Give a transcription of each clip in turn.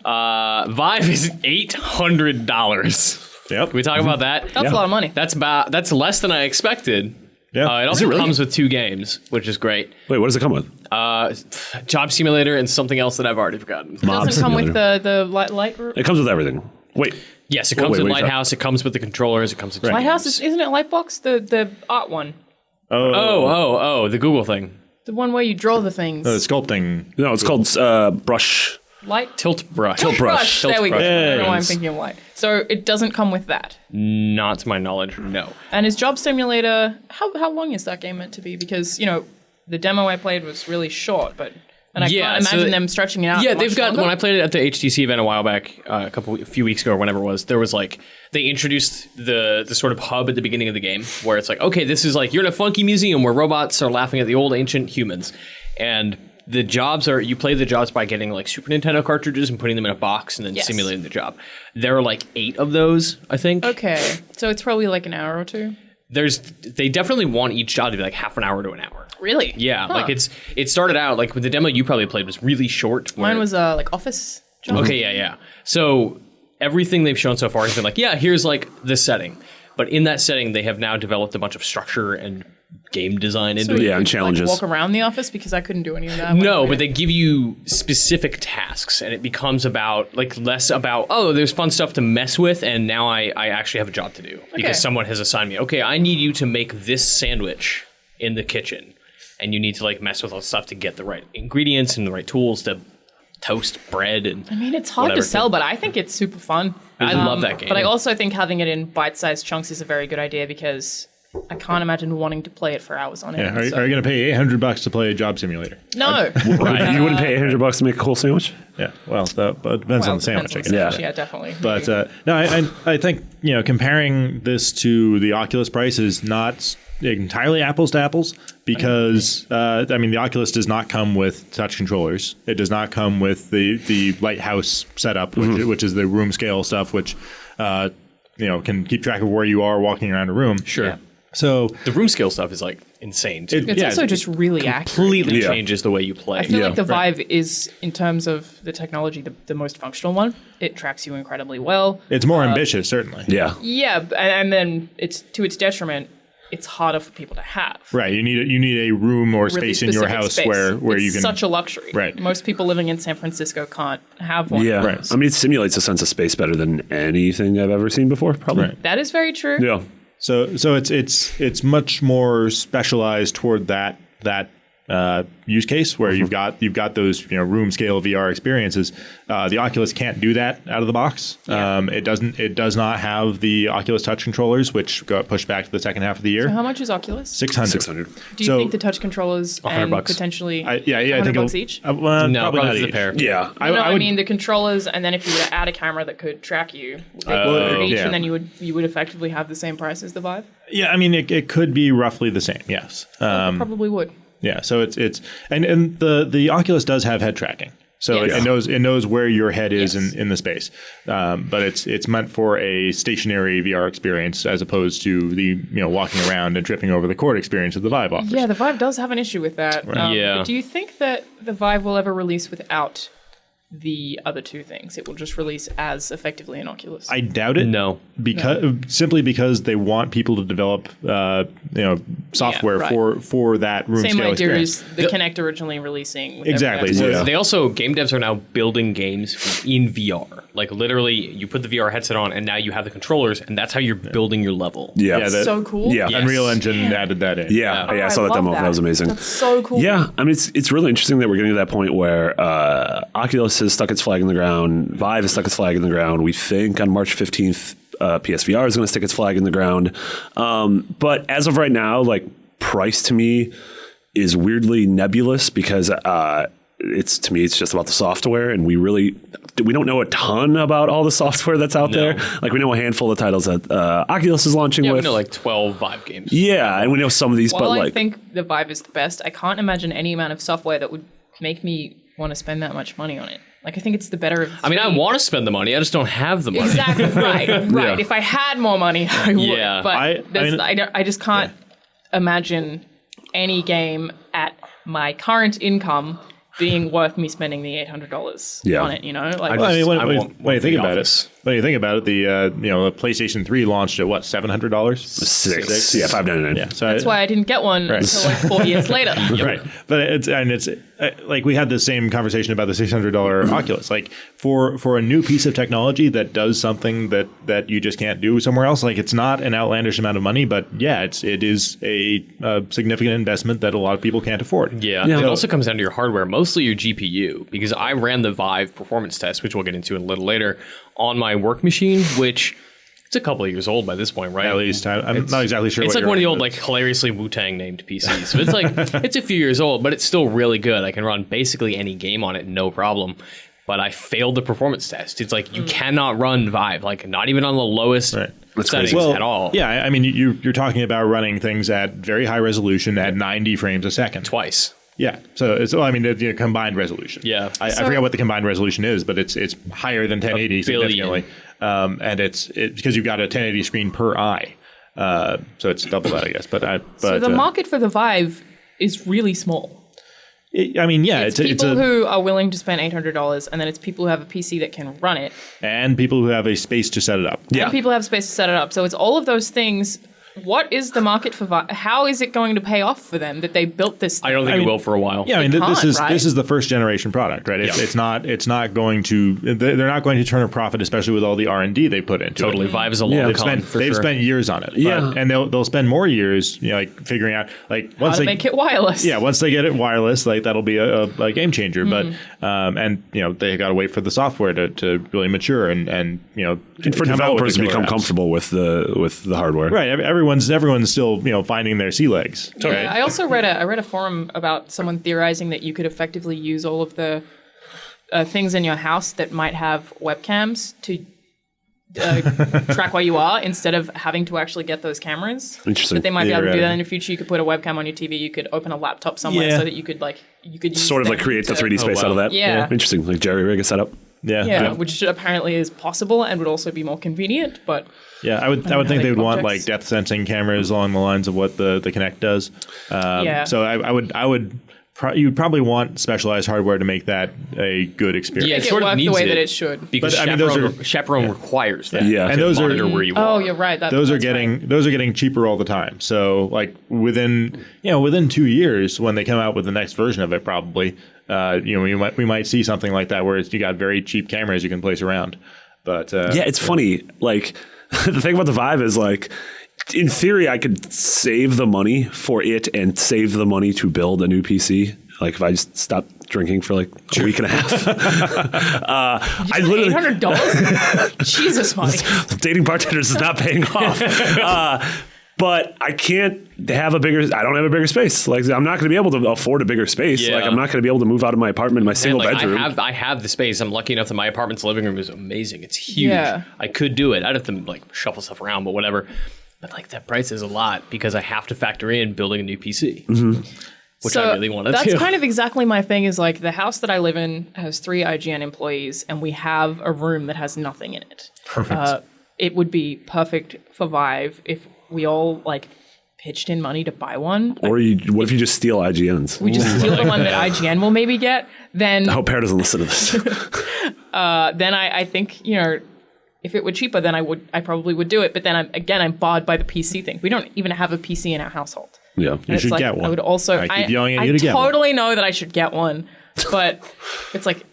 Vive is $800. Yep. Can we talk about that? That's a lot of money. That's less than I expected. Yeah. It also comes with 2 games, which is great. Wait, what does it come with? Job Simulator and something else that I've already forgotten. It doesn't come with the light. It comes with everything. Wait. Yes, it comes with what are you Lighthouse. It comes with the controllers. It comes with Lighthouse isn't it Lightbox? The art one. Oh, the Google thing. The one where you draw the things. The sculpting. No, it's called brush. Light. Tilt brush. Tilt brush. There we go. brush. I don't know why I'm Yes. thinking of light. So it doesn't come with that. Not to my knowledge, no. And is Job Simulator, how long is that game meant to be? Because, the demo I played was really short, and I can't imagine them stretching it out. Yeah, much they've got. longer. When I played it at the HTC event a while back, a few weeks ago or whenever it was, there was they introduced the sort of hub at the beginning of the game where it's like, okay, this is you're in a funky museum where robots are laughing at the old ancient humans, and the jobs you play the jobs by getting Super Nintendo cartridges and putting them in a box and then simulating the job. There are 8 of those, I think. Okay, so it's probably an hour or 2. They definitely want each job to be half an hour to an hour. Really? Yeah, Huh. it started out with the demo you probably played was really short. Mine was office job. Okay, yeah. So everything they've shown so far has been here's the setting. But in that setting, they have now developed a bunch of structure and game design into it. Yeah, and challenges. Walk around the office because I couldn't do any of that. No, but they give you specific tasks, and it becomes about less about there's fun stuff to mess with, and now I actually have a job to do because someone has assigned me. Okay, I need you to make this sandwich in the kitchen, and you need to mess with all the stuff to get the right ingredients and the right tools to toast bread and. I mean, it's hard to sell, but I think it's super fun. I love that game. But I also think having it in bite-sized chunks is a very good idea because I can't imagine wanting to play it for hours on end. Yeah. Are you going to pay $800 to play a Job Simulator? No. Right. You wouldn't pay $800 to make a whole sandwich? Yeah. Well, that depends on the sandwich, I guess. Yeah, definitely. But no, I think comparing this to the Oculus price is not entirely apples to apples because the Oculus does not come with touch controllers. It does not come with the Lighthouse setup, which is the room scale stuff, which can keep track of where you are walking around a room. Sure. Yeah. So the room scale stuff is insane too. It's also just really completely changes the way you play. I feel like the Vive is, in terms of the technology, the most functional one. It tracks you incredibly well. It's more ambitious, certainly. Yeah. Yeah, and then it's to its detriment. It's harder for people to have. Right. You need a room or Really space in your house space. where you can. It's such a luxury. Right. Most people living in San Francisco can't have one. Yeah. Right. I mean, it simulates a sense of space better than anything I've ever seen before, probably. Right. That is very true. Yeah. So it's much more specialized toward that use case where you've got those room scale VR experiences. The Oculus can't do that out of the box. Yeah. It does not have the Oculus touch controllers, which got pushed back to the second half of the year. So how much is Oculus? 600. Do you think the touch controllers and $100. potentially I think $100 each? No, probably not probably the each. pair. Yeah. I mean the controllers, and then if you were to add a camera that could track you, each, yeah. and then you would effectively have the same price as the Vive. Yeah, I mean it could be roughly the same. Yes. Probably would. Yeah, so it's and the Oculus does have head tracking, so Yes. it knows where your head is Yes. in the space, but it's meant for a stationary VR experience as opposed to the walking around and tripping over the cord experience that the Vive offers. Yeah, the Vive does have an issue with that. Yeah. But do you think that the Vive will ever release without the other two things? It will just release as effectively an Oculus. I doubt it. No. Simply because they want people to develop software Yeah, right. for that room Same scale idea experience. as the Kinect originally releasing. With Exactly. everything. Yeah. They also, game devs are now building games in VR. Literally, you put the VR headset on, and now you have the controllers, and that's how you're building your level. Yeah. Yeah, So cool. Yeah. Yes. Unreal Engine added that in. Yeah. I saw that love demo. That was amazing. That's so cool. Yeah, I mean, it's really interesting that we're getting to that point where Oculus has stuck its flag in the ground, Vive has stuck its flag in the ground. We think on March 15th, PSVR is going to stick its flag in the ground. But as of right now, price to me is weirdly nebulous because it's just about the software, and we don't know a ton about all the software that's out there. We know a handful of titles that Oculus is launching Yeah, with. we know 12 Vive games. Yeah, and we know some of these, While but I think the Vive is the best, I can't imagine any amount of software that would make me want to spend that much money on it. I think it's the better of the I mean, I three. want to spend the money. I just don't have the money. Exactly, right. Yeah. If I had more money, I would. Yeah. But I I just can't imagine any game at my current income being worth me spending the $800 Yeah. on it. You know, like Well, I mean, I want when you think the about Office. it, the PlayStation 3 launched at what, $700? Six. Yeah, $599. Yeah, so that's why I didn't get one until like 4 years later. Right, but it's like we had the same conversation about the $600 Oculus. Like for a new piece of technology that does something that you just can't do somewhere else. Like it's not an outlandish amount of money, but yeah, it is a significant investment that a lot of people can't afford. Yeah, it also comes down to your hardware, mostly your GPU, because I ran the Vive performance test, which we'll get into a little later, on my work machine, which it's a couple of years old by this point, right? At least I'm not exactly sure. It's what like you're one of the running, old, but like hilariously Wu-Tang named PCs. So it's like it's a few years old, but it's still really good. I can run basically any game on it, no problem. But I failed the performance test. It's like you cannot run Vive, like not even on the lowest settings at all. Yeah, I mean you're talking about running things at very high resolution at 90 frames a second. Twice. Yeah, so it's the combined resolution. Yeah. I forget what the combined resolution is, but it's higher than 1080 significantly, and it's because you've got a 1080 screen per eye, so it's double that, I guess. But So the market for the Vive is really small. It's people who are willing to spend $800, and then it's people who have a PC that can run it, and people who have a space to set it up. and people have space to set it up. So it's all of those things. What is the market for Vive? How is it going to pay off for them that they built this thing? I don't think it will for a while. Yeah, I mean, can't, this is the first generation product, right? It's not going to. They're not going to turn a profit, especially with all the R&D they put into Totally. it. Vive is a long con, for They've sure. spent years on it. And they'll spend more years, like figuring out like once How to they make it wireless. Yeah, once they get it wireless, like that'll be a game changer. But and they got to wait for the software to really mature and And for developers to become comfortable with the hardware. Right, everyone's still finding their sea legs. Yeah, I also read a forum about someone theorizing that you could effectively use all of the things in your house that might have webcams to track where you are instead of having to actually get those cameras. Interesting. But they might be able to do Yeah. that in the future. You could put a webcam on your TV. You could open a laptop somewhere Yeah. so that you could use Sort of like them create the to- 3D space out of that. Yeah. Interesting. Like jerry rig a setup. Yeah, which apparently is possible and would also be more convenient. But Yeah, I would how think they they would want like objects. depth sensing cameras along the lines of what the Kinect does. So I would you'd probably want specialized hardware to make that a good experience. Yeah, make it it sort of work the needs way it that it should. because But, I mean, those Chaperone requires that. Yeah. to And those are- monitor where you Oh, are. you're right. Those are that's getting cheaper all the time. So like within 2 years when they come out with the next version of it, probably we might see something like that where you got very cheap cameras you can place around. But Yeah, it's funny. Like the thing about the Vive is like, in theory, I could save the money for it and save the money to build a new PC. Like if I just stopped drinking for like a week and a half. I literally $800. Jesus, Mike. dating bartenders is not paying off. But I can't have I don't have a bigger space. Like I'm not going to be able to afford a bigger space. Yeah. Like I'm not going to be able to move out of my apartment, my single Like, bedroom. I have the space. I'm lucky enough that my apartment's living room is amazing. It's huge. Yeah. I could do it. I'd have to like shuffle stuff around, but whatever. But like that price is a lot because I have to factor in building a new PC, which I really want to do. That's kind of exactly my thing. Is like the house that I live in has 3 IGN employees, and we have a room that has nothing in it. Perfect. It would be perfect for Vive if we all like pitched in money to buy one. Or what if you just steal IGN's? We just steal the one that IGN will maybe get. Then I hope Pear doesn't listen to this. then I think if it were cheaper, then I probably would do it. But then I'm barred by the PC thing. We don't even have a PC in our household. Yeah. And You it's should like, get one. I would also. I keep yelling at you to get one. totally know that I should get one, but it's like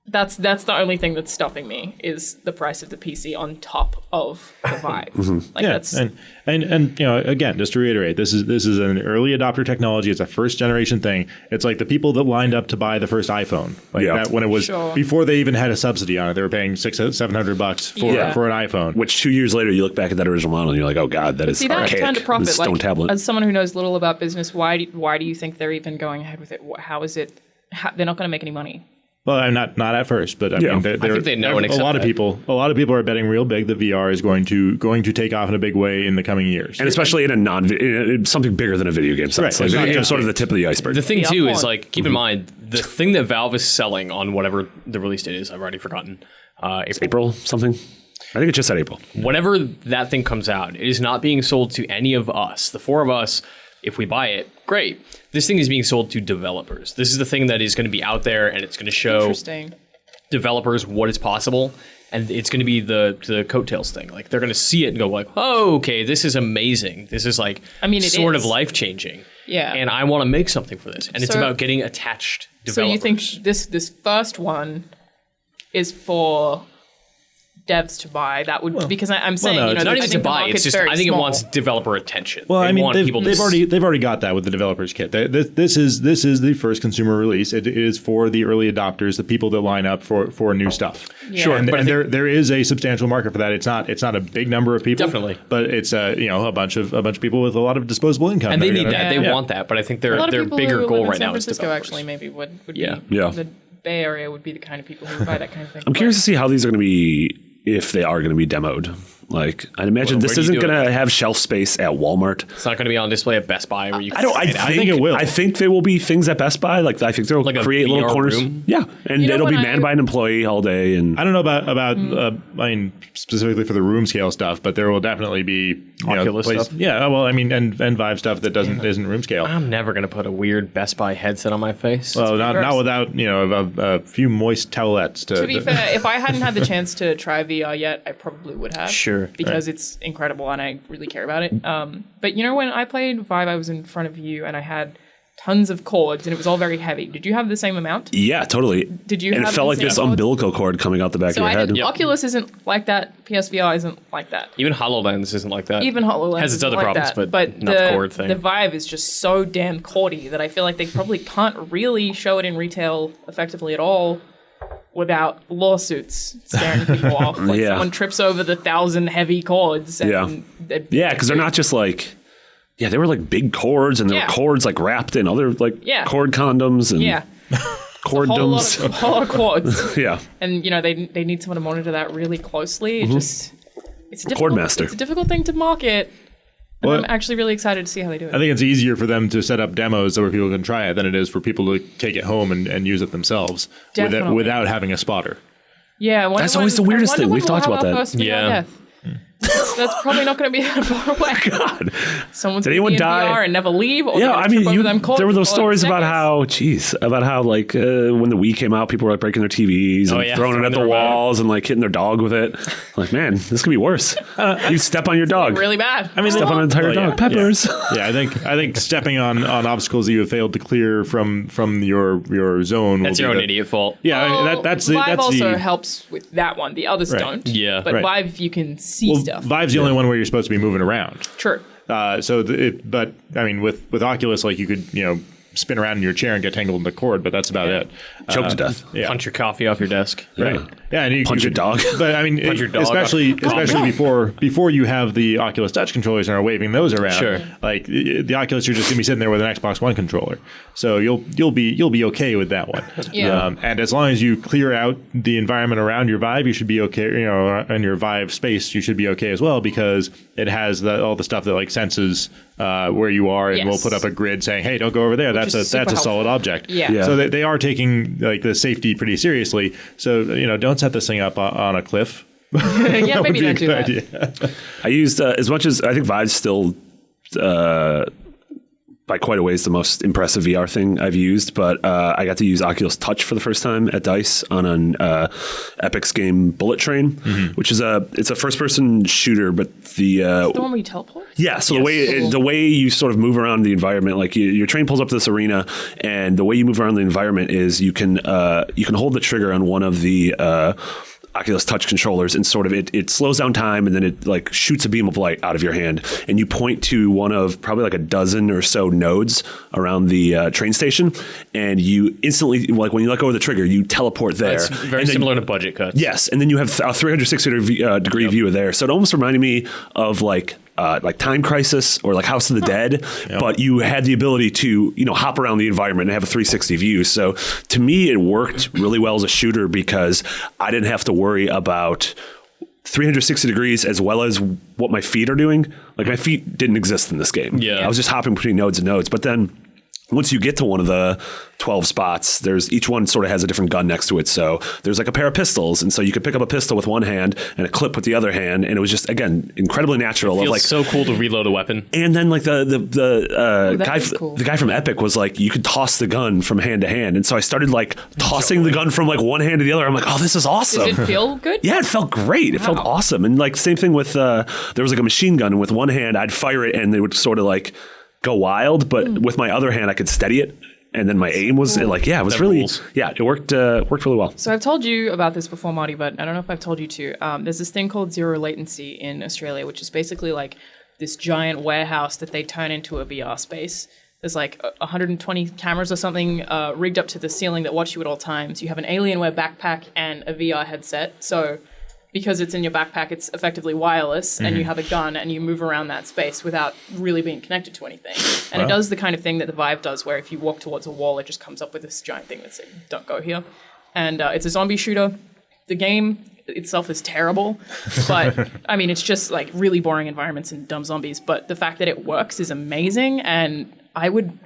that's the only thing that's stopping me is the price of the PC on top of the Vive. Like Yeah, that's and again, just to reiterate, this is an early adopter technology. It's a first generation thing. It's like the people that lined up to buy the first iPhone, like Yeah. that when it was Sure. before they even had a subsidy on it. They were paying $600-700 for an iPhone. Which 2 years later, you look back at that original model and you're like, oh God, that is see that archaic. turned to profit. This stone Like tablet. as someone who knows little about business, why do you think they're even going ahead with it? How is it? They're not going to make any money. Well, I'm not at first, but I mean, I think they know and a accept lot of that. people. A lot of people are betting real big that VR is going to take off in a big way in the coming years. and especially in in something bigger than a video game sense. Right. Like, video Yeah. game's sort of the tip of the iceberg. The thing Yeah, too come is on. like keep in mind the thing that Valve is selling on whatever the release date is. I've already forgotten. April something? I think it just said April. Whenever that thing comes out, it is not being sold to any of us, the 4 of us, if we buy it, great. This thing is being sold to developers. This is the thing that is going to be out there, and it's going to show developers what is possible. And it's going to be the coattails thing. Like, they're going to see it and go like, oh, okay, this is amazing. This is like sort of life-changing. Yeah. And I want to make something for this. And it's about getting attached developers. So you think this first one is for devs to buy? That would because I'm saying not even to buy. It's just I think small. it wants developer attention. Well, they want people they've already got that with the developers kit. This is the first consumer release. It is for the early adopters, the people that line up for new stuff. Yeah. Sure, and, but and there is a substantial market for that. It's not a big number of people, Definitely. but it's a bunch of people with a lot of disposable income, and they need that. They Yeah. want that. But I think their people bigger who goal live in right San now is Francisco developers. actually maybe would Yeah. be Yeah. the Bay Area would be the kind of people who would buy that kind of thing. I'm curious to see how these are going to be, if they are going to be demoed. Like, I'd imagine Well, this where do you isn't do going it? to have shelf space at Walmart. It's not going to be on display at Best Buy where you. I think it will. I think there will be things at Best Buy. Like, I think they'll Like a create little VR corners. room? Yeah, and it'll be when manned by an employee all day. And I don't know about I mean specifically for the room scale stuff, but there will definitely be Oculus stuff? Yeah, well, I mean, and Vive stuff that isn't room scale. I'm never going to put a weird Best Buy headset on my face. Well, not gross. without a few moist towelettes To be fair, if I hadn't had the chance to try VR yet, I probably would have. Sure. Because it's incredible and I really care about it. But when I played Vive, I was in front of you and I had tons of cords and it was all very heavy. Did you have the same amount? yeah, totally. Did you And have it felt the like same this cords? umbilical cord coming out the back So of I your head. didn't. Oculus isn't like that. PSVR isn't like that. Even HoloLens isn't like that. Even HoloLens has its isn't other like problems, that. but not the cord thing. The Vive is just so damn cordy that I feel like they probably can't really show it in retail effectively at all without lawsuits scaring people off. Like Yeah. someone trips over the 1,000 heavy cords. And Yeah. Yeah, because they're not just like, they were like big cords, and there Yeah. were cords like wrapped in other like Yeah. cord condoms and Yeah. cordoms. A whole lot of cords. Yeah. And they need someone to monitor that really closely. It just it's a difficult, Cordmaster. It's a difficult thing to market. And Well, I'm actually really excited to see how they do it. I think it's easier for them to set up demos where people can try it than it is for people to take it home and use it themselves Definitely. without having a spotter. Yeah, That's always the weirdest thing. We've talked about that. Yeah. That's probably not going to be that far away. God. Someone's Did gonna anyone be in die? VR and never leave. Or Yeah, they're I gonna mean, trip over them cords there were those for stories about seconds. how like when the Wii came out, people were like breaking their TVs and throwing it at the their walls and like hitting their dog with it. Like, man, this could be worse. You step on your dog. really bad. I mean, Step on an entire Well, yeah, dog. Peppers. Yeah, I think stepping on obstacles that you have failed to clear from your zone. That's will your be own the- idiot fault. Yeah, I mean, Well, that's Vive also the helps with that one. The others Right. don't. Yeah. But Right. Vive, you can see stuff. Vive's the only one where you're supposed to be moving around. True. But I mean, with Oculus, like you could spin around in your chair and get tangled in the cord, but that's about it. Choke to death. Yeah. Punch your coffee off your desk. Right. Yeah, and you Punch you your dog. But I mean, Punch your dog especially off. before you have the Oculus Touch controllers and are waving those around. Sure. Like the Oculus, you're just gonna be sitting there with an Xbox One controller, so you'll be okay with that one. Yeah. And as long as you clear out the environment around your Vive, you should be okay. In your Vive space, you should be okay as well because it has all the stuff that like senses where you are and will Yes. put up a grid saying, "Hey, don't go over there. That's is a super solid helpful. object." Yeah. Yeah. So they are taking like the safety pretty seriously. So don't set this thing up on a cliff. Yeah, maybe don't do that. Idea. I used as much as I think Vive's still by quite a ways the most impressive VR thing I've used, but I got to use Oculus Touch for the first time at DICE on an Epic's game Bullet Train, which is it's a first person shooter, but the one where you teleport? yeah, so the way you sort of move around the environment, like your train pulls up to this arena, and the way you move around the environment is you can hold the trigger on one of the Oculus Touch controllers, and sort of it slows down time, and then it like shoots a beam of light out of your hand, and you point to one of probably like a dozen or so nodes around the train station, and you instantly, like when you let go of the trigger, you teleport there. It's very And then- similar to budget cuts. Yes, and then you have a 360 degree view of there. So it almost reminded me of like Time Crisis or like House of the Dead, but you had the ability to hop around the environment and have a 360 view. So to me, it worked really well as a shooter because I didn't have to worry about 360 degrees as well as what my feet are doing. Like my feet didn't exist in this game. Yeah. I was just hopping between nodes and nodes, but then once you get to one of the 12 spots, there's each one sort of has a different gun next to it. So there's like a pair of pistols. And so you could pick up a pistol with one hand and a clip with the other hand. And it was just, again, incredibly natural. Feels like so cool to reload a weapon. And then like the guy, cool. the guy from Epic was like, you could toss the gun from hand to hand. And so I started like tossing the gun from like one hand to the other. I'm like, oh, this is awesome. Does it feel good? Yeah, it felt great. It felt awesome. And like same thing with, there was like a machine gun, and with one hand I'd fire it and they would sort of like go wild, but with my other hand I could steady it. And then my aim was like, yeah, it was really, it worked really well. So I've told you about this before, Marty, but I don't know if I've told you too. There's this thing called zero latency in Australia, which is basically like this giant warehouse that they turn into a VR space. There's like 120 cameras or something rigged up to the ceiling that watch you at all times. You have an Alienware backpack and a VR headset. So because it's in your backpack, it's effectively wireless, and you have a gun, and you move around that space without really being connected to anything. And it does the kind of thing that the Vive does, where if you walk towards a wall, it just comes up with this giant thing that says, don't go here. And it's a zombie shooter. The game itself is terrible, but I mean, it's just like really boring environments and dumb zombies. But the fact that it works is amazing, and I would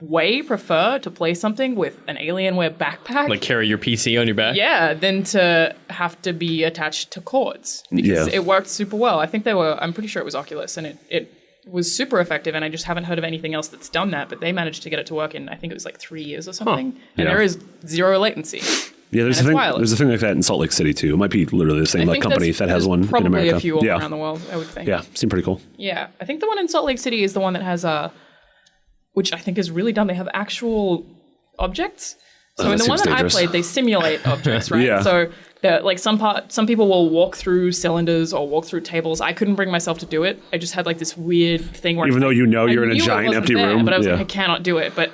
way prefer to play something with an Alienware backpack. Like carry your PC on your back? Yeah, than to have to be attached to cords. Because it worked super well. I think I'm pretty sure it was Oculus, and it was super effective, and I just haven't heard of anything else that's done that, but they managed to get it to work in, I think it was like 3 years or something. And there is zero latency. Yeah, there's a thing like that in Salt Lake City too. It might be literally the same like company that has one in America. Probably a few all around the world, I would think. Yeah, seemed pretty cool. Yeah, I think the one in Salt Lake City is the one that has which I think is really dumb. They have actual objects. So in the one that dangerous. I played, they simulate objects, right? Yeah. So like some people will walk through cylinders or walk through tables. I couldn't bring myself to do it. I just had like this weird thing where even though you're in a giant empty room, but I was like, I cannot do it. But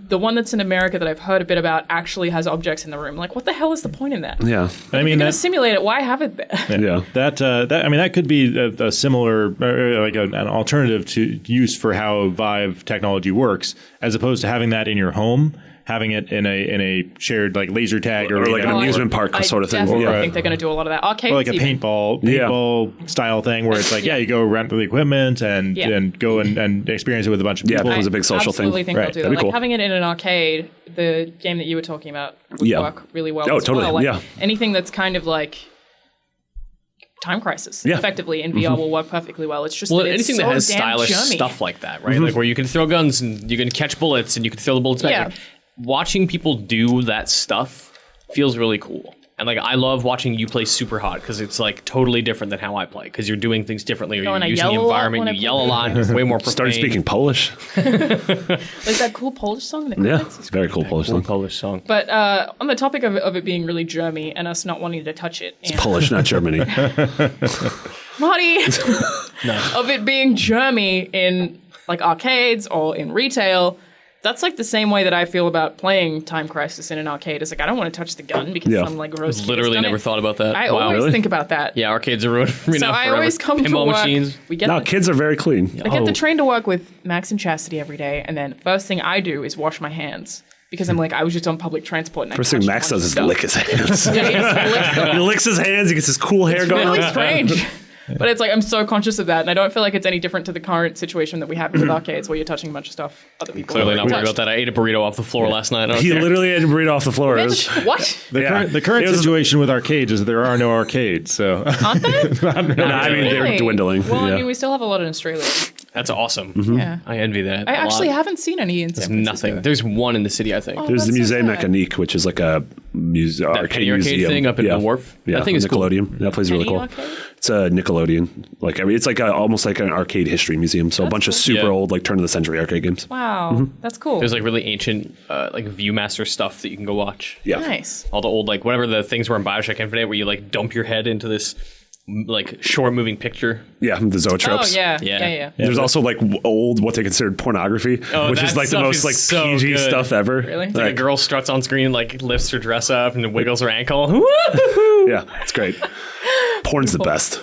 the one that's in America that I've heard a bit about actually has objects in the room. Like, what the hell is the point in that? Yeah, I mean, you're going to simulate it. Why have it there? Yeah, that could be a similar, like an alternative to use for how Vive technology works, as opposed to having that in your home. Having it in a shared like laser tag or like an amusement park sort of thing. I definitely think they're going to do a lot of that. Arcades, or like a paintball style thing where it's like, you go rent the equipment and go and experience it with a bunch of people. It was a big social thing. I absolutely think they'll do that. Like having it in an arcade, the game that you were talking about would work really well. Oh, totally. Well. Like, anything that's kind of like Time Crisis, effectively in VR will work perfectly well. It's just anything that has damn stylish stuff like that, right? Like where you can throw guns and you can catch bullets and you can throw the bullets back. Watching people do that stuff feels really cool. And like I love watching you play Super Hot because it's like totally different than how I play because you're doing things differently or you're using the environment. You yell a lot. It's way more profane. Started speaking Polish. Like that cool Polish song? It's very cool Polish song. But on the topic of it being really germy and us not wanting to touch it. It's Polish, not Germany. Marty! Of it being germy in like arcades or in retail. That's like the same way that I feel about playing Time Crisis in an arcade. It's like, I don't want to touch the gun because I'm like gross. Literally never thought about that. I always think about that. Yeah, arcades are ruined for me now. So I always come to work. Machines. Kids are very clean. I get the train to work with Max and Chastity every day, and then first thing I do is wash my hands. Because I'm like, I was just on public transport. And first thing Max does is lick his hands. He licks his hands. He gets his cool hair going. It's really strange. But it's like, I'm so conscious of that, and I don't feel like it's any different to the current situation that we have with arcades where you're touching a bunch of stuff other people clearly not worried about that. I ate a burrito off the floor last night. He literally ate a burrito off the floor. What? The current situation with arcades is there are no arcades, so... Aren't there? I mean, they're dwindling. Well, I mean, we still have a lot in Australia. That's awesome. Yeah. I envy that. I actually haven't seen any in San Francisco. Nothing. There's one in the city, I think. There's the Musée Mécanique, which is like a arcade museum thing up in the Wharf. Yeah, I think it's Nickelodeon. Cool. That place is really cool. Arcade? It's a Nickelodeon. It's like almost like an arcade history museum. So a bunch of super old, like turn of the century arcade games. Wow, that's cool. There's like really ancient, like Viewmaster stuff that you can go watch. Yeah, nice. All the old like whatever the things were in Bioshock Infinite, where you like dump your head into this like short moving picture. Yeah, the zoetropes. Oh yeah. There's also like old what they considered pornogaphy, which is like the most like so PG good. stuff ever. Really? Like a girl struts on screen, like lifts her dress up and wiggles her ankle. Yeah, it's great. Porn's the best.